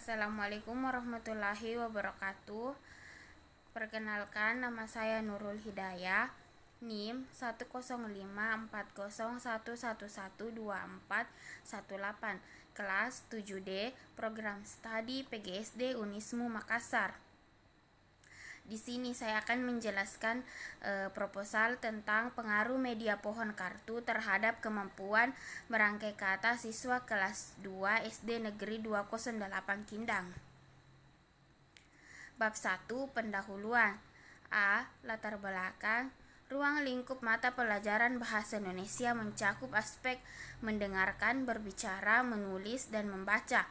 Assalamualaikum warahmatullahi wabarakatuh. Perkenalkan, nama saya Nurul Hidayah, NIM 1054011112418, kelas 7D, program studi PGSD Unismu Makassar. Di sini saya akan menjelaskan proposal tentang pengaruh media pohon kartu terhadap kemampuan merangkai kata siswa kelas 2 SD Negeri 208 Kindang. Bab 1. Pendahuluan. A. Latar belakang. Ruang lingkup mata pelajaran Bahasa Indonesia mencakup aspek mendengarkan, berbicara, menulis, dan membaca.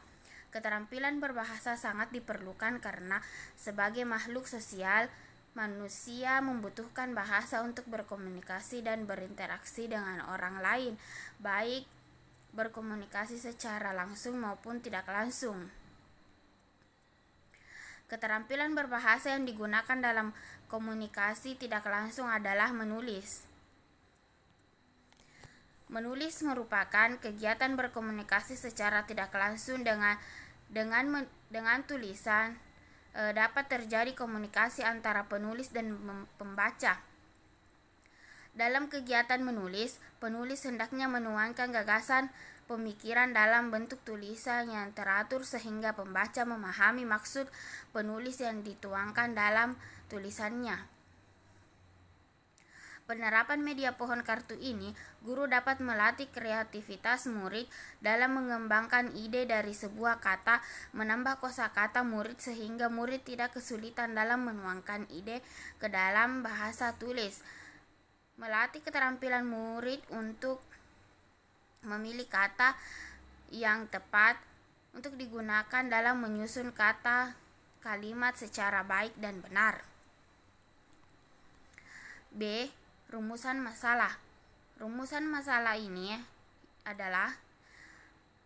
Keterampilan berbahasa sangat diperlukan karena sebagai makhluk sosial, manusia membutuhkan bahasa untuk berkomunikasi dan berinteraksi dengan orang lain, baik berkomunikasi secara langsung maupun tidak langsung. Keterampilan berbahasa yang digunakan dalam komunikasi tidak langsung adalah menulis. Menulis merupakan kegiatan berkomunikasi secara tidak langsung dengan tulisan. Dapat terjadi komunikasi antara penulis dan pembaca. Dalam kegiatan menulis, penulis hendaknya menuangkan gagasan pemikiran dalam bentuk tulisan yang teratur sehingga pembaca memahami maksud penulis yang dituangkan dalam tulisannya. Penerapan media pohon kartu ini, guru dapat melatih kreativitas murid dalam mengembangkan ide dari sebuah kata, menambah kosakata murid sehingga murid tidak kesulitan dalam menuangkan ide ke dalam bahasa tulis. Melatih keterampilan murid untuk memilih kata yang tepat untuk digunakan dalam menyusun kata kalimat secara baik dan benar. B. Rumusan masalah. Rumusan masalah ini adalah: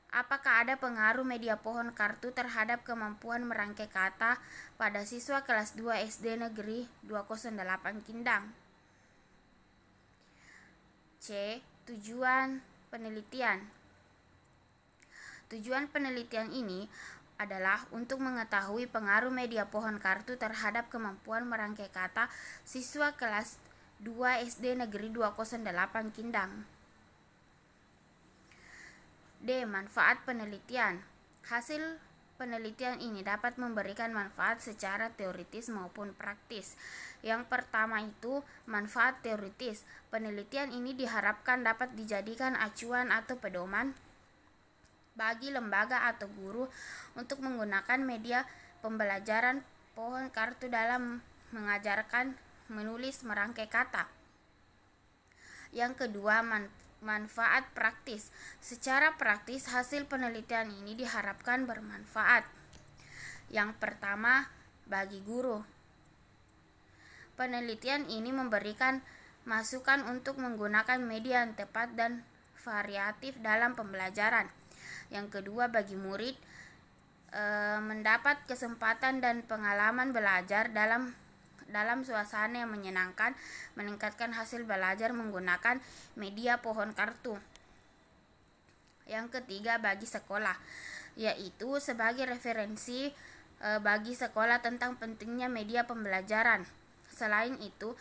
apakah ada pengaruh media pohon kartu terhadap kemampuan merangkai kata pada siswa kelas 2 SD Negeri 208 Kindang? C. Tujuan penelitian. Tujuan penelitian ini adalah untuk mengetahui pengaruh media pohon kartu terhadap kemampuan merangkai kata siswa kelas 2 SD Negeri 208 Kindang. D. Manfaat penelitian. Hasil penelitian ini dapat memberikan manfaat secara teoritis maupun praktis. Yang pertama itu manfaat teoritis. Penelitian ini diharapkan dapat dijadikan acuan atau pedoman bagi lembaga atau guru untuk menggunakan media pembelajaran pohon kartu dalam mengajarkan menulis merangkai kata. Yang kedua, manfaat praktis. Secara praktis, hasil penelitian ini diharapkan bermanfaat. Yang pertama, bagi guru. Penelitian ini memberikan masukan untuk menggunakan media yang tepat dan variatif dalam pembelajaran. Yang kedua, bagi murid, mendapat kesempatan dan pengalaman belajar dalam suasana yang menyenangkan, meningkatkan hasil belajar menggunakan media pohon kartu. Yang ketiga, bagi sekolah, yaitu sebagai referensi bagi sekolah tentang pentingnya media pembelajaran. Selain itu,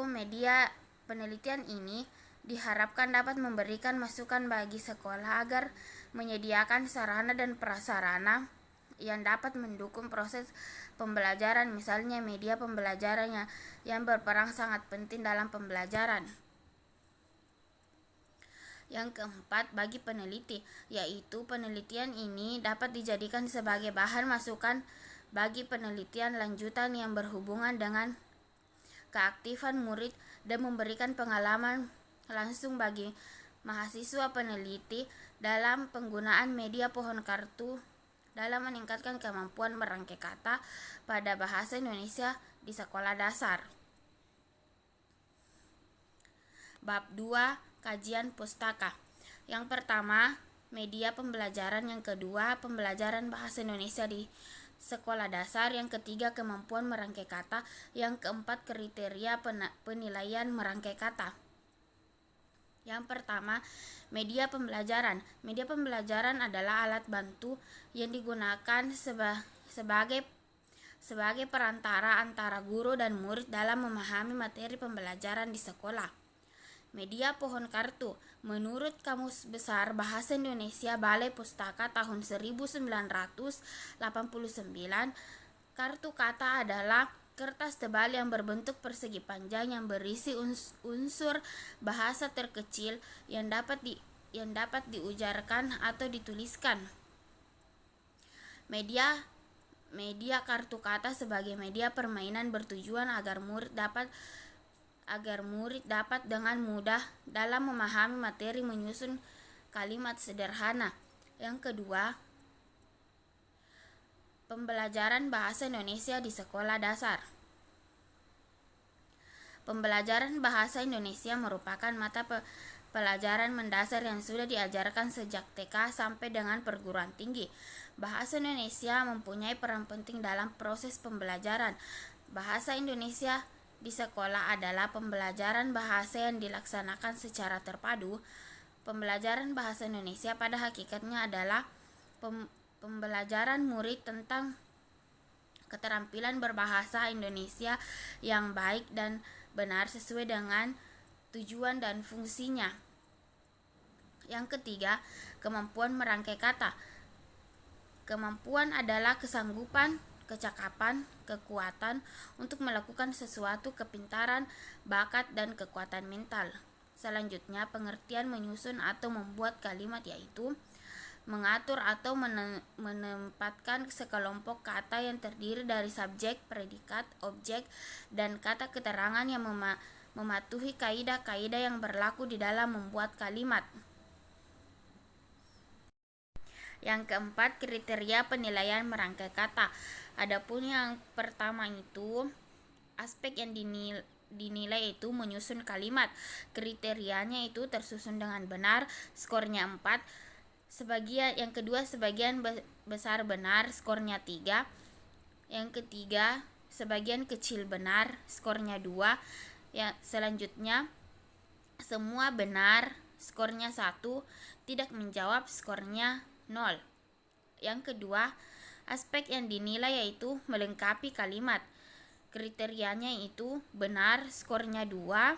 media penelitian ini diharapkan dapat memberikan masukan bagi sekolah agar menyediakan sarana dan prasarana yang dapat mendukung proses pembelajaran, misalnya media pembelajaran yang berperan sangat penting dalam pembelajaran. Yang keempat, bagi peneliti, yaitu penelitian ini dapat dijadikan sebagai bahan masukan bagi penelitian lanjutan yang berhubungan dengan keaktifan murid dan memberikan pengalaman langsung bagi mahasiswa peneliti dalam penggunaan media pohon kartu dalam meningkatkan kemampuan merangkai kata pada bahasa Indonesia di sekolah dasar. Bab 2. Kajian pustaka. Yang pertama, media pembelajaran. Yang kedua, pembelajaran bahasa Indonesia di sekolah dasar. Yang ketiga, kemampuan merangkai kata. Yang keempat, kriteria penilaian merangkai kata. Yang pertama, media pembelajaran. Media pembelajaran adalah alat bantu yang digunakan sebagai perantara antara guru dan murid dalam memahami materi pembelajaran di sekolah. Media pohon kartu. Menurut Kamus Besar Bahasa Indonesia Balai Pustaka tahun 1989, kartu kata adalah kertas tebal yang berbentuk persegi panjang yang berisi unsur bahasa terkecil yang dapat diujarkan atau dituliskan. Media kartu kata sebagai media permainan bertujuan agar murid dapat dengan mudah dalam memahami materi menyusun kalimat sederhana. Yang kedua, pembelajaran bahasa Indonesia di sekolah dasar. Pembelajaran bahasa Indonesia merupakan mata pelajaran mendasar yang sudah diajarkan sejak TK sampai dengan perguruan tinggi. Bahasa Indonesia mempunyai peran penting dalam proses pembelajaran. Bahasa Indonesia di sekolah adalah pembelajaran bahasa yang dilaksanakan secara terpadu. Pembelajaran bahasa Indonesia pada hakikatnya adalah pembelajaran murid tentang keterampilan berbahasa Indonesia yang baik dan benar sesuai dengan tujuan dan fungsinya. Yang ketiga, kemampuan merangkai kata. Kemampuan adalah kesanggupan, kecakapan, kekuatan untuk melakukan sesuatu, kepintaran, bakat, dan kekuatan mental. Selanjutnya, pengertian menyusun atau membuat kalimat yaitu mengatur atau menempatkan sekelompok kata yang terdiri dari subjek, predikat, objek, dan kata keterangan yang mematuhi kaidah-kaidah yang berlaku di dalam membuat kalimat. Yang keempat, kriteria penilaian merangkai kata. Adapun yang pertama itu, aspek yang dinilai itu menyusun kalimat. Kriterianya itu tersusun dengan benar, skornya 4. Yang kedua, sebagian besar benar, skornya 3. Yang ketiga, sebagian kecil benar, skornya 2. Selanjutnya, semua benar, skornya 1. Tidak menjawab, skornya 0. Yang kedua, aspek yang dinilai yaitu melengkapi kalimat. Kriterianya itu benar, skornya 2.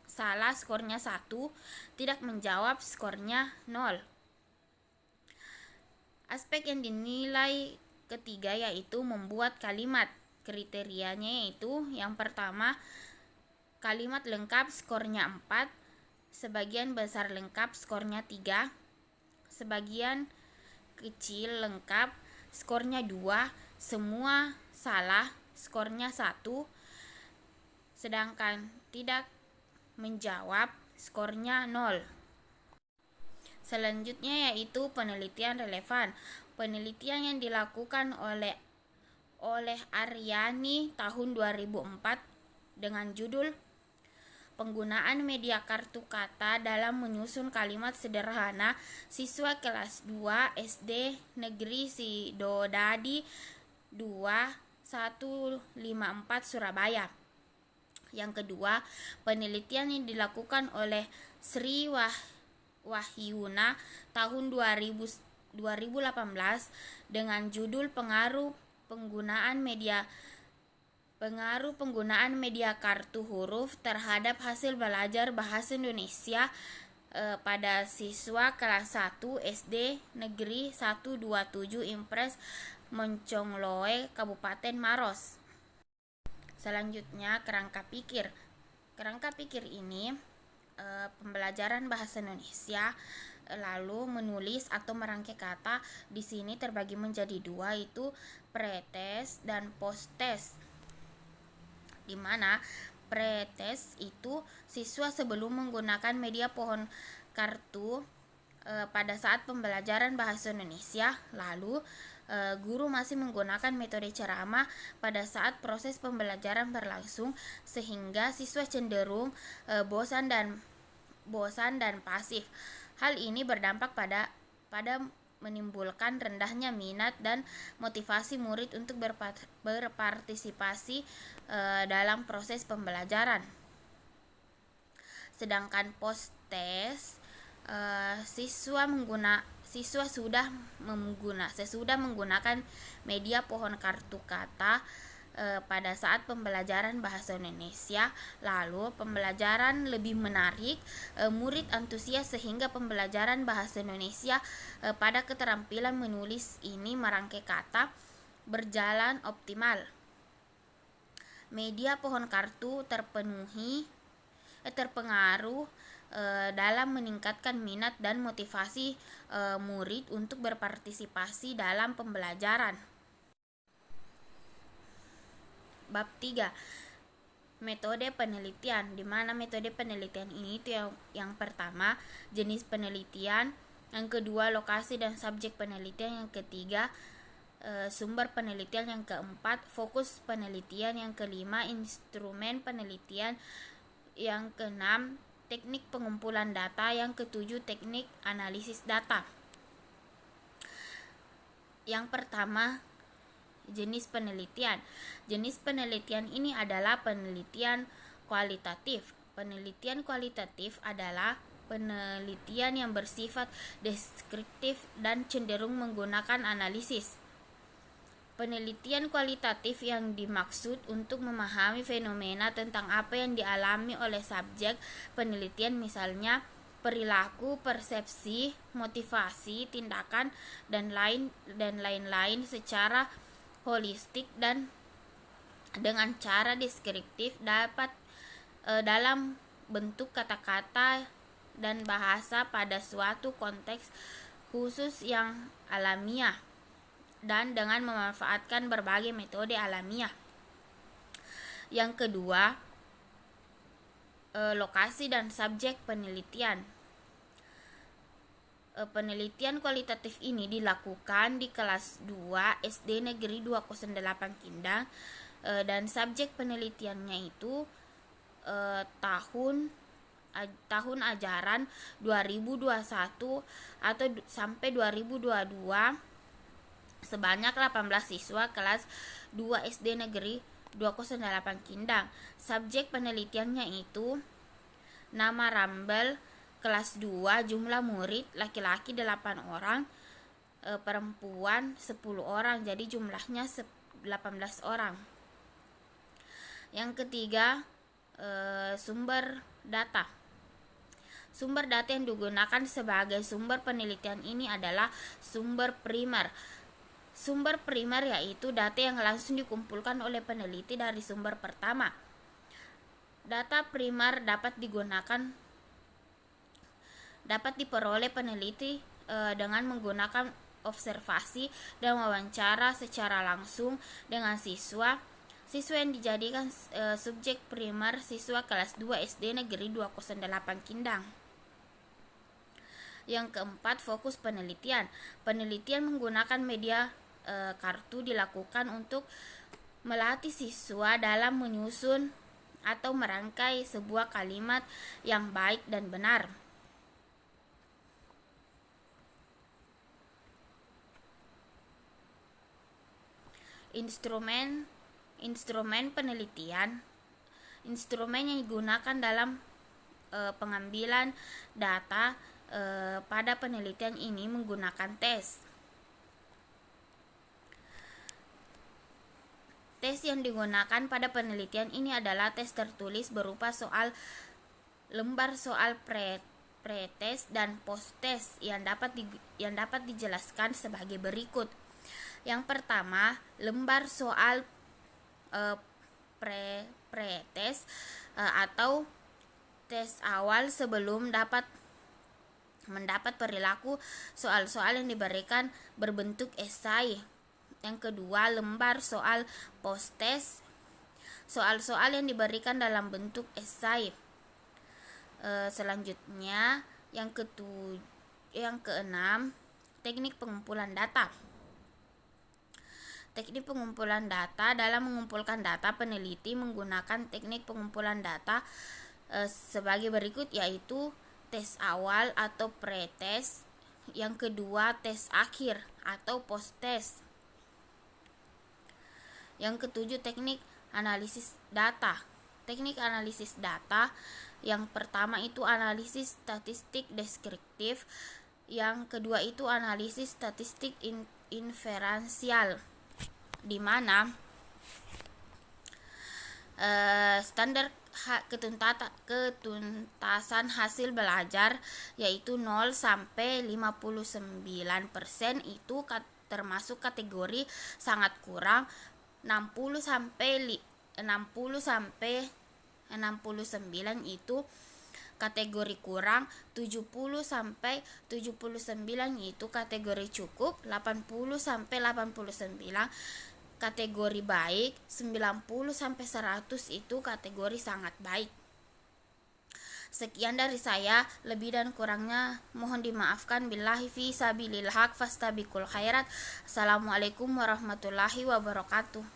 Salah, skornya 1. Tidak menjawab, skornya 0. Aspek yang dinilai ketiga yaitu membuat kalimat. Kriterianya yaitu yang pertama, kalimat lengkap, skornya 4. Sebagian besar lengkap, skornya 3. Sebagian kecil lengkap, skornya 2. Semua salah, skornya 1. Sedangkan tidak menjawab, skornya 0. Selanjutnya yaitu penelitian relevan. Penelitian yang dilakukan oleh Aryani tahun 2004 dengan judul Penggunaan Media Kartu Kata dalam Menyusun Kalimat Sederhana, siswa kelas 2 SD Negeri Sidodadi 2154 Surabaya. Yang kedua, penelitian yang dilakukan oleh Sri Wahyuna tahun 2018 dengan judul Pengaruh penggunaan media kartu huruf terhadap hasil belajar bahasa Indonesia pada siswa kelas 1 SD Negeri 127 Impres Moncongloe, Kabupaten Maros. Selanjutnya, kerangka pikir. Kerangka pikir ini pembelajaran bahasa Indonesia, lalu menulis atau merangkai kata. Di sini terbagi menjadi 2, itu pretest dan posttest. Di mana pretest itu siswa sebelum menggunakan media pohon kartu pada saat pembelajaran bahasa Indonesia, lalu guru masih menggunakan metode ceramah pada saat proses pembelajaran berlangsung, sehingga siswa cenderung bosan dan pasif. Hal ini berdampak pada menimbulkan rendahnya minat dan motivasi murid untuk berpartisipasi dalam proses pembelajaran. Sedangkan tes, siswa sesudah menggunakan media pohon kartu kata pada saat pembelajaran bahasa Indonesia, lalu pembelajaran lebih menarik, murid antusias sehingga pembelajaran bahasa Indonesia pada keterampilan menulis ini merangkai kata berjalan optimal. Media pohon kartu terpengaruh dalam meningkatkan minat dan motivasi murid untuk berpartisipasi dalam pembelajaran. Bab 3. Metode penelitian, di mana metode penelitian ini itu yang pertama jenis penelitian, yang kedua lokasi dan subjek penelitian, yang ketiga sumber penelitian, yang keempat fokus penelitian, yang kelima instrumen penelitian, yang keenam teknik pengumpulan data, yang ketujuh teknik analisis data. Yang pertama, jenis penelitian. Jenis penelitian ini adalah penelitian kualitatif. Penelitian kualitatif adalah penelitian yang bersifat deskriptif dan cenderung menggunakan analisis. Penelitian kualitatif yang dimaksud untuk memahami fenomena tentang apa yang dialami oleh subjek penelitian, misalnya perilaku, persepsi, motivasi, tindakan, dan lain-lain secara holistik dan dengan cara deskriptif dapat dalam bentuk kata-kata dan bahasa pada suatu konteks khusus yang alamiah dan dengan memanfaatkan berbagai metode alamiah. Yang kedua, lokasi dan subjek penelitian. Penelitian kualitatif ini dilakukan di kelas 2 SD Negeri 208 Kindang, dan subjek penelitiannya itu tahun ajaran 2021 atau sampai 2022 sebanyak 18 siswa kelas 2 SD Negeri 208 Kindang. Subjek penelitiannya itu nama Rambel, kelas 2, jumlah murid laki-laki 8 orang, perempuan 10 orang, jadi jumlahnya 18 orang. Yang ketiga, sumber data. Sumber data yang digunakan sebagai sumber penelitian ini adalah sumber primer. Sumber primer yaitu data yang langsung dikumpulkan oleh peneliti dari sumber pertama. Data primer dapat diperoleh peneliti dengan menggunakan observasi dan wawancara secara langsung dengan siswa yang dijadikan subjek primer siswa kelas 2 SD Negeri 208 Kindang. Yang keempat, fokus penelitian. Penelitian menggunakan media kartu dilakukan untuk melatih siswa dalam menyusun atau merangkai sebuah kalimat yang baik dan benar. Instrumen penelitian. Instrumen yang digunakan dalam pengambilan data pada penelitian ini menggunakan tes. Tes yang digunakan pada penelitian ini adalah tes tertulis berupa lembar soal pre-tes dan post-tes yang dapat dijelaskan sebagai berikut. Yang pertama, lembar soal pre-tes atau tes awal sebelum mendapat perilaku soal-soal yang diberikan berbentuk esai. Yang kedua, lembar soal post-tes, soal-soal yang diberikan dalam bentuk esai. Selanjutnya, yang keenam, teknik pengumpulan data. Teknik pengumpulan data. Dalam mengumpulkan data, peneliti menggunakan teknik pengumpulan data sebagai berikut, yaitu tes awal atau pre-tes, yang kedua tes akhir atau post-tes. Yang ketujuh, teknik analisis data. Teknik analisis data Yang pertama itu analisis statistik deskriptif, yang kedua itu analisis statistik inferensial, di mana standar ketuntasan hasil belajar yaitu 0 sampai 59% itu termasuk kategori sangat kurang, 60 sampai 69 itu kategori kurang, 70 sampai 79 itu kategori cukup, 80 sampai 89 kategori baik, 90 sampai 100 itu kategori sangat baik. Sekian dari saya, lebih dan kurangnya mohon dimaafkan. Billahi fi sabilil haq fastabiqul khairat. Assalamualaikum warahmatullahi wabarakatuh.